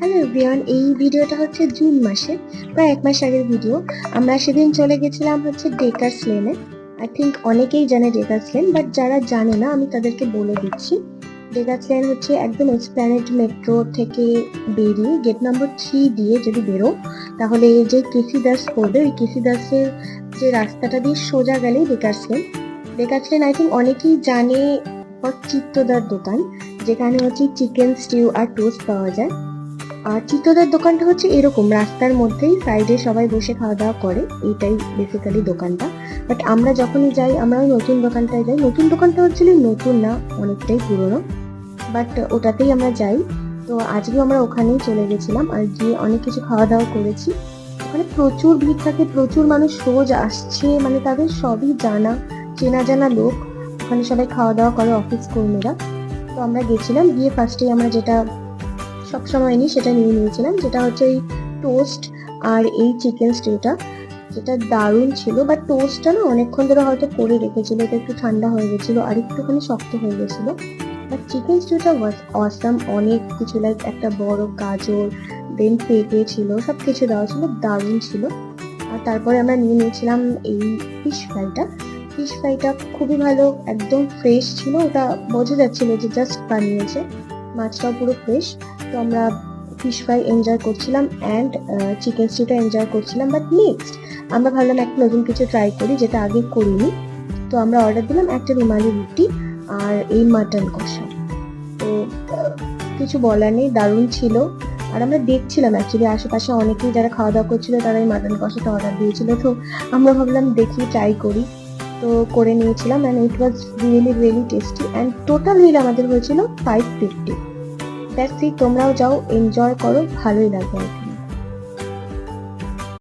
Hello everyone, এই ভিডিওটা হচ্ছে জুন মাসে প্রায় 1 মাস আগের ভিডিও। আমরা সেদিন চলে গেছিলাম হচ্ছে ডেকার্স লেনে। আই থিঙ্ক অনেকেই জানে ডেকার্স লেন, বাট যারা জানে না আমি তাদেরকে বলে দিচ্ছি। ডেকার্স লেন হচ্ছে একদম এসপ্ল্যানেড মেট্রো থেকে বেরিয়ে গেট নাম্বার 3 দিয়ে যদি বেরো, তাহলে যে কেসি দাস পড়বে, ওই কেসি দাসের যে রাস্তাটা দিয়ে সোজা গেলেই Dacres lane. Dacres lane I think অনেকেই জানে চিত্তদার দোকান, যেখানে হচ্ছে চিকেন স্টিউ আর টোস্ট পাওয়া যায়। আর চিত্তদার দোকানটা হচ্ছে এরকম রাস্তার মধ্যেই, সাইডে সবাই বসে খাওয়া দাওয়া করে, এইটাই বেসিক্যালি দোকানটা। বাট আমরা যখনই যাই আমরা ওই নতুন দোকানটায় যাই। নতুন দোকানটা হচ্ছে নতুন না, অনেকটাই পুরনো, বাট ওটাতেই আমরা যাই। তো আজকেও আমরা ওখানেই চলে গেছিলাম আর গিয়ে অনেক কিছু খাওয়া দাওয়া করেছি। ওখানে প্রচুর ভিড় থাকে, প্রচুর মানুষ রোজ আসছে, মানে তাদের সবই জানা চেনা জানা লোক। ওখানে সবাই খাওয়া দাওয়া করে, অফিস কর্মীরা। তো আমরা গেছিলাম, গিয়ে ফার্স্টেই আমরা যেটা সবসময় নিই সেটা নিয়ে নিয়েছিলাম, যেটা হচ্ছে এই টোস্ট আর এই চিকেন স্টিউটা, যেটা দারুণ ছিল। বাট টোস্টটা না অনেকক্ষণ ধরে হয়তো করে রেখেছিল, এটা একটু ঠান্ডা হয়ে গেছিলো আর একটুখানি শক্ত হয়ে গেছিলো। বাট চিকেন স্টিউটা ওয়াজ অসাম, অনেক কিছু লাইক একটা বড় গাজর, দেন পেঁপে ছিল, সব কিছু দেওয়া ছিল, দারুণ ছিল। আর তারপরে আমরা নিয়ে নিয়েছিলাম এই ফিশ ফ্রাইটা। ফিশ ফ্রাইটা খুবই ভালো, একদম ফ্রেশ ছিল, ওটা বোঝা যাচ্ছিল যে জাস্ট বানিয়েছে, মাছটাও পুরো ফ্রেশ। তো আমরা ফিশ ফ্রাই এনজয় করছিলাম অ্যান্ড চিকেন স্টিউটা এনজয় করছিলাম। বাট নেক্সট আমরা ভাবলাম একটা নতুন কিছু ট্রাই করি, যেটা আগে করিনি। তো আমরা অর্ডার দিলাম একটা রুমালি রুটি আর এই মাটন কষা। তো কিছু বলার নেই, দারুণ ছিল। আর আমরা দেখছিলাম অ্যাকচুয়ালি আশেপাশে অনেকেই যারা খাওয়া দাওয়া করছিল তারা এই মাটন কষাটা অর্ডার দিয়েছিল, তো আমরা ভাবলাম দেখি ট্রাই করি। তো করে নিয়েছিলাম and it was really really tasty and total bill আমাদের হয়েছিল 550। দ্যাটস ইট, তোমরাও যাও, এনজয় করো, ভালোই লাগবে।